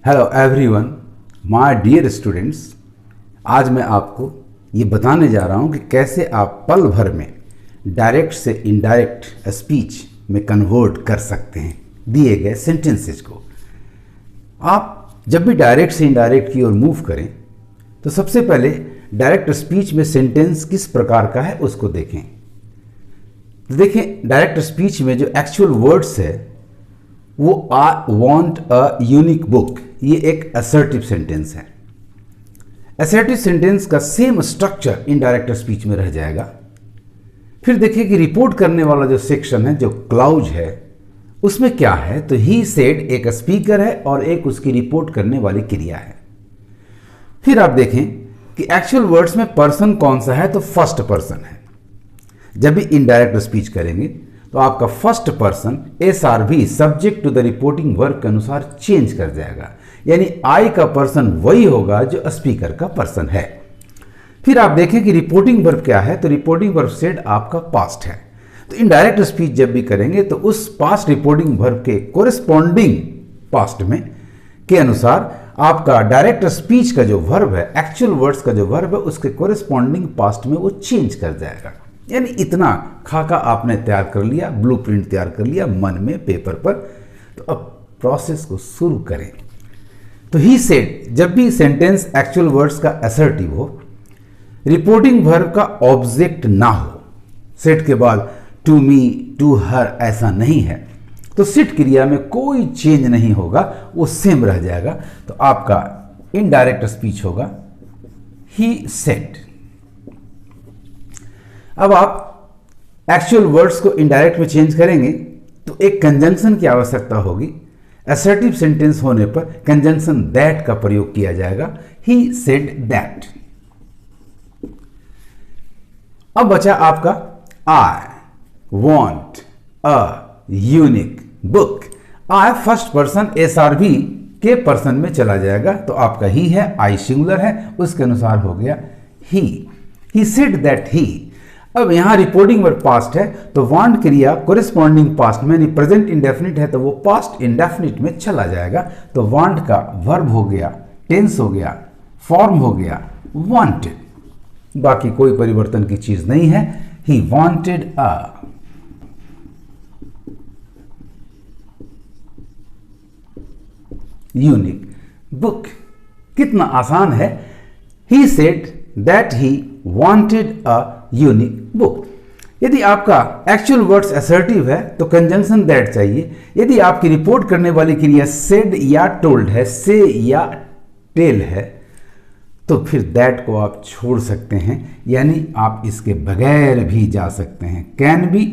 Hello everyone, my dear students. आज मैं आपको ये बताने जा रहा हूँ कि कैसे आप पल भर में डायरेक्ट से इनडायरेक्ट स्पीच में कन्वर्ट कर सकते हैं दिए गए सेंटेंसेस को। आप जब भी डायरेक्ट से इनडायरेक्ट की ओर मूव करें तो सबसे पहले डायरेक्ट स्पीच में सेंटेंस किस प्रकार का है उसको देखें। देखें, डायरेक्ट स्पीच में जो एक्चुअल वर्ड्स है वो I want a unique book, ये एक असर्टिव सेंटेंस है। असर्टिव सेंटेंस का सेम स्ट्रक्चर इनडायरेक्ट स्पीच में रह जाएगा। फिर देखिए कि रिपोर्ट करने वाला जो सेक्शन है, जो क्लाउज है, उसमें क्या है, तो ही सेड एक स्पीकर है और एक उसकी रिपोर्ट करने वाली क्रिया है। फिर आप देखें कि एक्चुअल वर्ड्स में पर्सन कौन सा है, तो फर्स्ट पर्सन है। जब भी इनडायरेक्ट स्पीच करेंगे तो आपका first person SRV subject to the reporting verb के अनुसार चेंज कर जाएगा, यानी आई का पर्सन वही होगा जो स्पीकर का पर्सन है। फिर आप देखें कि रिपोर्टिंग वर्ब क्या है, तो रिपोर्टिंग वर्ब सेड आपका पास्ट है। तो इनडायरेक्ट स्पीच जब भी करेंगे तो उस पास्ट रिपोर्टिंग वर्ब के कोरिस्पॉन्डिंग पास्ट में के अनुसार आपका डायरेक्ट स्पीच का जो वर्ब है, एक्चुअल वर्ड्स का जो वर्ब है, उसके कोरिस्पॉन्डिंग पास्ट में वो चेंज कर जाएगा। यानी इतना खाका आपने तैयार कर लिया, ब्लूप्रिंट तैयार कर लिया मन में पेपर पर। तो अब प्रोसेस को शुरू करें। तो ही सेड, जब भी सेंटेंस एक्चुअल वर्ड्स का असर्टिव हो, रिपोर्टिंग वर्ब का ऑब्जेक्ट ना हो, सेड के बाद टू मी, टू हर ऐसा नहीं है, तो सिट क्रिया में कोई चेंज नहीं होगा, वो सेम रह जाएगा। तो आपका इनडायरेक्ट स्पीच होगा ही सेड। अब आप एक्चुअल वर्ड्स को इनडायरेक्ट में चेंज करेंगे तो एक कंजंक्शन की आवश्यकता होगी। असर्टिव सेंटेंस होने पर कंजंक्शन दैट का प्रयोग किया जाएगा, ही सेड दैट। अब बचा आपका I want a unique book. I first person SRV के पर्सन में चला जाएगा, तो आपका ही है, आई सिंगुलर है, उसके अनुसार हो गया ही सेड दैट ही। अब यहां रिपोर्टिंग वर्ब पास्ट है तो वांट क्रिया कोरिस्पॉन्डिंग पास्ट में, प्रेजेंट इंडेफिनिट है तो वो पास्ट इंडेफिनिट में चला जाएगा। तो वांट का वर्ब हो गया, टेंस हो गया, फॉर्म हो गया वांटेड। बाकी कोई परिवर्तन की चीज नहीं है। He wanted a unique book. कितना आसान है। He said that he wanted a unique book. यदि आपका एक्चुअल वर्ड्स असर्टिव है तो कंजंक्शन दैट चाहिए। यदि आपकी रिपोर्ट करने वाली क्रिया सेड या टोल्ड है, से या टेल है, तो फिर दैट को आप छोड़ सकते हैं, यानी आप इसके बगैर भी जा सकते हैं, कैन बी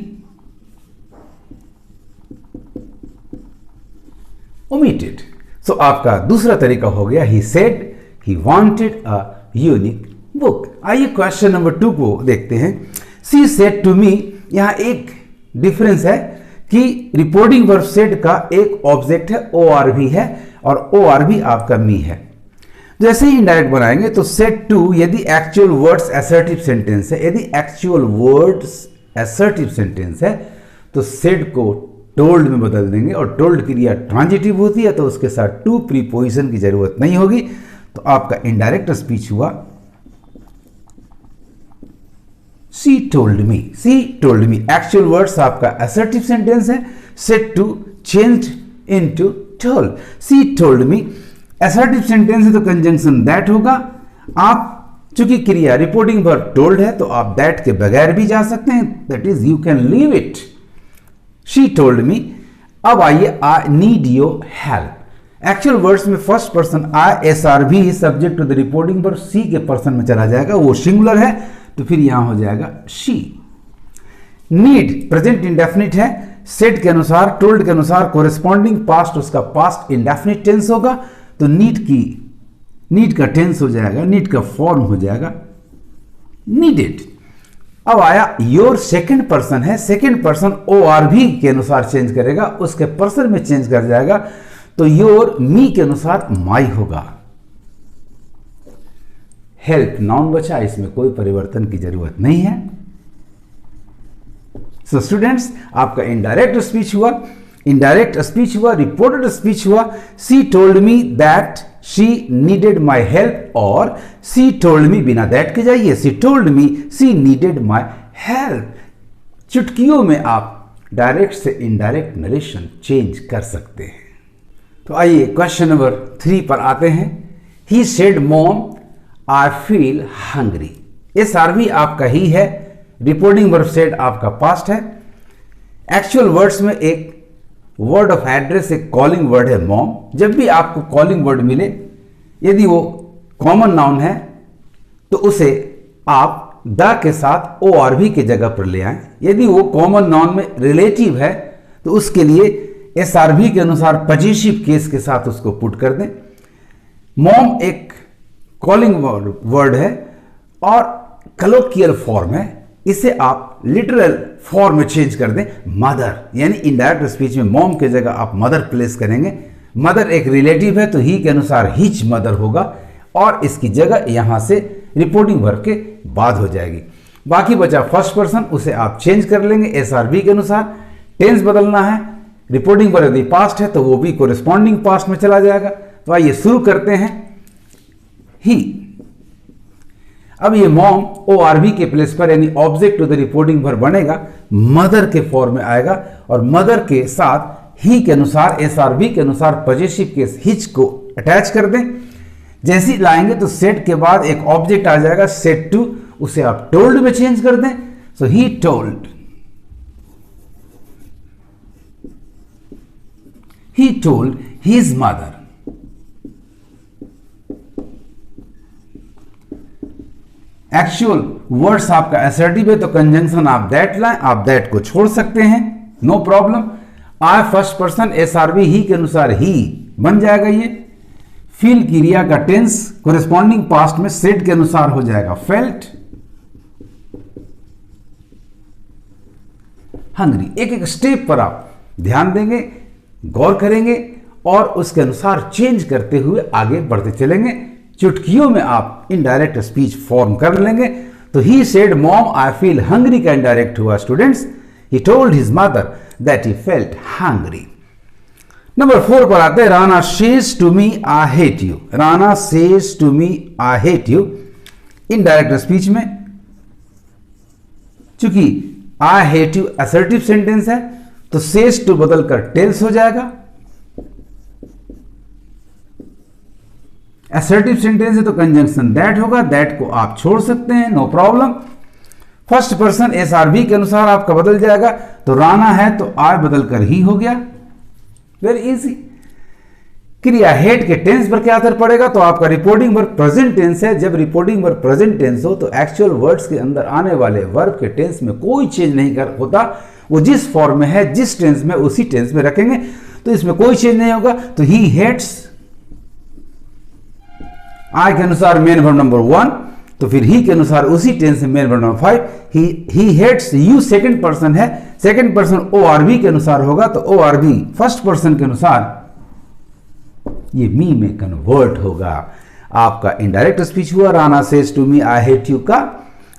ओमिटेड। सो आपका दूसरा तरीका हो गया he said he wanted a unique book. आइए क्वेश्चन नंबर 2 को देखते हैं। सी सेड टू मी, यहां एक डिफरेंस है कि रिपोर्टिंग वर्ब सेड का एक ऑब्जेक्ट है, ORV है, और ORV आपका मी है। जैसे ही इनडायरेक्ट बनाएंगे तो सेड टू, यदि एक्चुअल वर्ड्स असर्टिव सेंटेंस है, यदि एक्चुअल वर्ड्स असर्टिव सेंटेंस है तो सेड को टोल्ड में बदल देंगे, और टोल्ड क्रिया ट्रांजिटिव होती है तो उसके साथ टू प्रीपोजिशन की जरूरत नहीं होगी। तो आपका इनडायरेक्ट स्पीच हुआ She told me। She told me actual words आपका असर्टिव सेंटेंस है, said to changed into told. She told me assertive sentence है तो कंजंक्शन दैट होगा। आप चूंकि क्रिया रिपोर्टिंग वर्ब टोल्ड है तो आप दैट के बगैर भी जा सकते हैं, that is you can leave it. She told me। अब आइए I need your help. Actual words में first person I SRV subject to the reporting verb सी के पर्सन में चला जाएगा, वो सिंगुलर है, तो फिर यहां हो जाएगा शी। नीड प्रेजेंट इंडेफिनिट है, सेड के अनुसार, टोल्ड के अनुसार कोरिस्पॉन्डिंग पास्ट उसका पास्ट इंडेफिनिट टेंस होगा, तो नीड का टेंस हो जाएगा, नीड का फॉर्म हो जाएगा नीडेड। अब आया योर सेकंड पर्सन है, सेकंड पर्सन ORV के अनुसार चेंज करेगा, उसके पर्सन में चेंज कर जाएगा, तो योर मी के अनुसार माई होगा। हेल्प नाउन बचा, इसमें कोई परिवर्तन की जरूरत नहीं है। सो स्टूडेंट्स, आपका इनडायरेक्ट स्पीच हुआ इनडायरेक्ट स्पीच हुआ, रिपोर्टेड स्पीच हुआ। She told me that she needed my help, और सी टोल्ड मी बिना दैट के जाइए, she told me she needed my help. चुटकियों में आप डायरेक्ट से इनडायरेक्ट नरेशन चेंज कर सकते हैं। तो आइए क्वेश्चन नंबर 3 पर आते हैं। ही said mom I feel hungry. SRV आपका ही है, रिपोर्टिंग वर्ब सेड आपका पास्ट है। एक्चुअल वर्ड्स में एक वर्ड ऑफ एड्रेस, एक कॉलिंग वर्ड है मॉम। जब भी आपको कॉलिंग वर्ड मिले, यदि वो कॉमन नाउन है तो उसे आप द के साथ ORV की जगह पर ले आएं। यदि वो कॉमन नाउन में रिलेटिव है तो उसके लिए SRV के अनुसार पजेसिव केस के साथ उसको पुट कर दें। मॉम एक कॉलिंग वर्ड है और कलोकियल फॉर्म है, इसे आप लिटरल फॉर्म में चेंज कर दें मदर, यानी इनडायरेक्ट स्पीच में मॉम के जगह आप मदर प्लेस करेंगे। मदर एक रिलेटिव है तो ही के अनुसार हिज मदर होगा और इसकी जगह यहां से रिपोर्टिंग वर्ब के बाद हो जाएगी। बाकी बचा फर्स्ट पर्सन, उसे आप चेंज कर लेंगे SRV के अनुसार। टेंस बदलना है, रिपोर्टिंग वर्ब यदि पास्ट है तो वो भी कोरिस्पॉन्डिंग पास्ट में चला जाएगा। तो आइए शुरू करते हैं। ही, अब ये मॉम ORV के प्लेस पर यानी object to the reporting verb बनेगा, मदर के फॉर्म में आएगा और मदर के साथ ही के अनुसार SRV के अनुसार पजेसिव केस हिच को अटैच कर दें। जैसे ही लाएंगे तो सेट के बाद एक ऑब्जेक्ट आ जाएगा सेट टू, उसे आप टोल्ड में चेंज कर दें। So he told, he told his mother। Actual words आपका असर्टिव है तो कंजंक्शन आप दैट लाएं, आप दैट को छोड़ सकते हैं, नो प्रॉब्लम। आई फर्स्ट पर्सन SRV ही के अनुसार ही बन जाएगा। ये फील क्रिया का टेंस कोरिस्पॉन्डिंग पास्ट में सेड के अनुसार हो जाएगा फेल्ट। हंग्री, एक एक स्टेप पर आप ध्यान देंगे, गौर करेंगे और उसके अनुसार चेंज करते हुए आगे बढ़ते चलेंगे। चुटकियों में आप इनडायरेक्ट स्पीच फॉर्म कर लेंगे। तो he said mom I feel hungry का इनडायरेक्ट हुआ students, he told his mother that he felt hungry. Number 4 पर आते हैं। Rana says to me I hate you. Rana says to me I hate you indirect speech में, चूंकि I hate you assertive sentence है तो says to बदलकर tales हो जाएगा। असर्टिव सेंटेंस है तो कंजंक्शन दैट होगा, दैट को आप छोड़ सकते हैं, no problem. First person SRV के अनुसार आपका बदल जाएगा, तो राना है तो आई बदलकर ही हो गया, वेरी इजी। क्रिया हेट के टेंस पर क्या असर पड़ेगा, तो आपका रिपोर्टिंग वर्ब प्रेजेंट टेंस है। जब रिपोर्टिंग वर्ब प्रेजेंट टेंस हो तो एक्चुअल वर्ड्स के अंदर आने वाले वर्ब के टेंस में कोई चेंज नहीं होता, वो जिस फॉर्म में है, जिस टेंस में, उसी टेंस में रखेंगे, तो इसमें कोई चेंज नहीं होगा। तो ही हेट्स, आई के अनुसार मेन वर्ब नंबर 1, तो फिर ही के अनुसार उसी टेंस में main verb number 5। He hates you second person है, सेकंड पर्सन ORV के अनुसार होगा, तो ORV फर्स्ट पर्सन के अनुसार ये मी में कन्वर्ट होगा। आपका इनडायरेक्ट स्पीच हुआ Rana says to me I hate you का,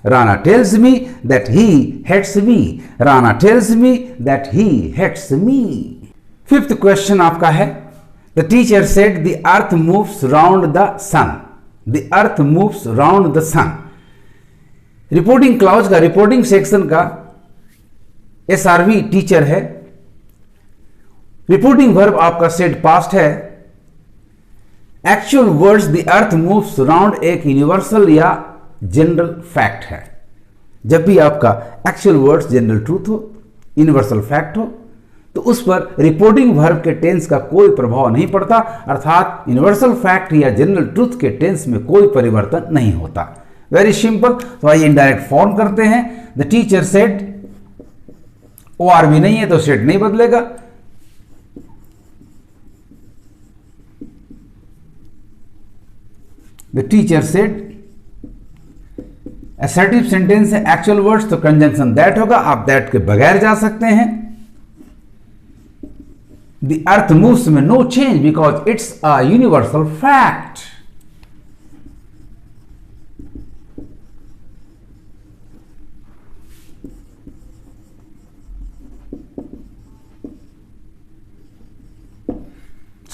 Rana tells me that he hates me, Rana tells me that he hates me. 5th question आपका है, the teacher said the earth moves round the sun. The earth moves round the sun. Reporting clause का, reporting section का SRV teacher है। Reporting verb आपका said past है। Actual words the earth moves round एक universal या general fact है। जब भी आपका एक्चुअल वर्ड्स जनरल ट्रूथ हो, यूनिवर्सल फैक्ट हो, तो उस पर रिपोर्टिंग वर्ब के टेंस का कोई प्रभाव नहीं पड़ता, अर्थात यूनिवर्सल फैक्ट या जनरल ट्रूथ के टेंस में कोई परिवर्तन नहीं होता। Very simple. तो आइए इनडायरेक्ट फॉर्म करते हैं। द टीचर सेड, ORV नहीं है तो सेड नहीं बदलेगा। The teacher said assertive sentence है, एक्चुअल वर्ड्स तो कंजंक्शन दैट होगा, आप दैट के बगैर जा सकते हैं। द अर्थ मूव्स में no change because it's a universal fact.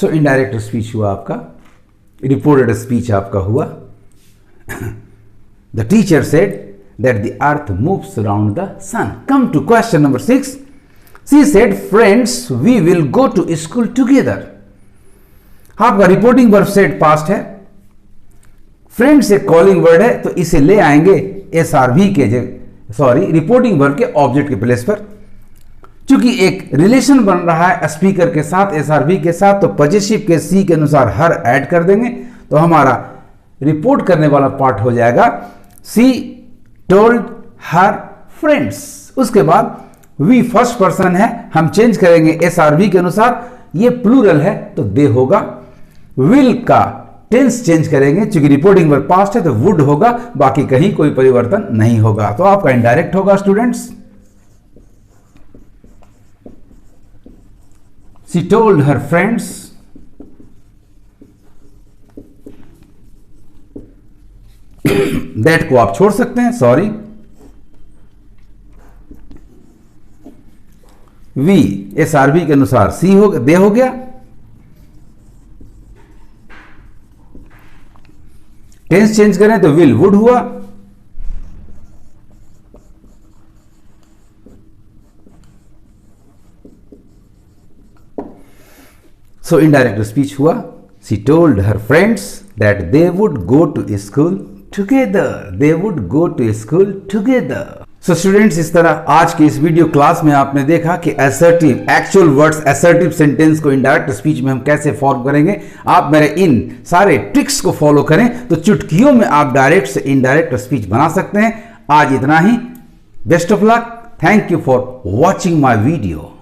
So indirect speech हुआ आपका, रिपोर्टेड स्पीच आपका हुआ the teacher said that the earth moves around the sun. Come to question number 6। She said friends we will go to school together. आपका reporting verb said past है, friends एक calling word है तो इसे ले आएंगे एसआरवी के reporting verb के ऑब्जेक्ट के प्लेस पर। चूंकि एक रिलेशन बन रहा है स्पीकर के साथ एसआरवी के साथ, तो पजेसिव के सी के अनुसार हर ऐड कर देंगे तो हमारा रिपोर्ट करने वाला पार्ट हो जाएगा सी टोल्ड हर फ्रेंड्स। उसके बाद वी फर्स्ट पर्सन है, हम चेंज करेंगे एसआरवी के अनुसार, ये प्लूरल है तो दे होगा। विल का टेंस चेंज करेंगे, चूंकि रिपोर्टिंग वर्ब पास्ट है तो वुड होगा, बाकी कहीं कोई परिवर्तन नहीं होगा। तो आपका इनडायरेक्ट होगा students, she told her friends that को आप छोड़ सकते हैं, सॉरी। वी एसआरवी के अनुसार सी हो दे हो गया, टेंस चेंज करें तो विल वुड हुआ, सो इनडायरेक्ट स्पीच हुआ she told her friends that they would go to school together, they would go to school together. So students, इस तरह आज की इस वीडियो क्लास में आपने देखा कि assertive actual words assertive sentence को इनडायरेक्ट स्पीच में हम कैसे फॉर्म करेंगे। आप मेरे इन सारे ट्रिक्स को फॉलो करें तो चुटकियों में आप डायरेक्ट से इनडायरेक्ट स्पीच बना सकते हैं। आज इतना ही, best of luck, thank you for watching my video.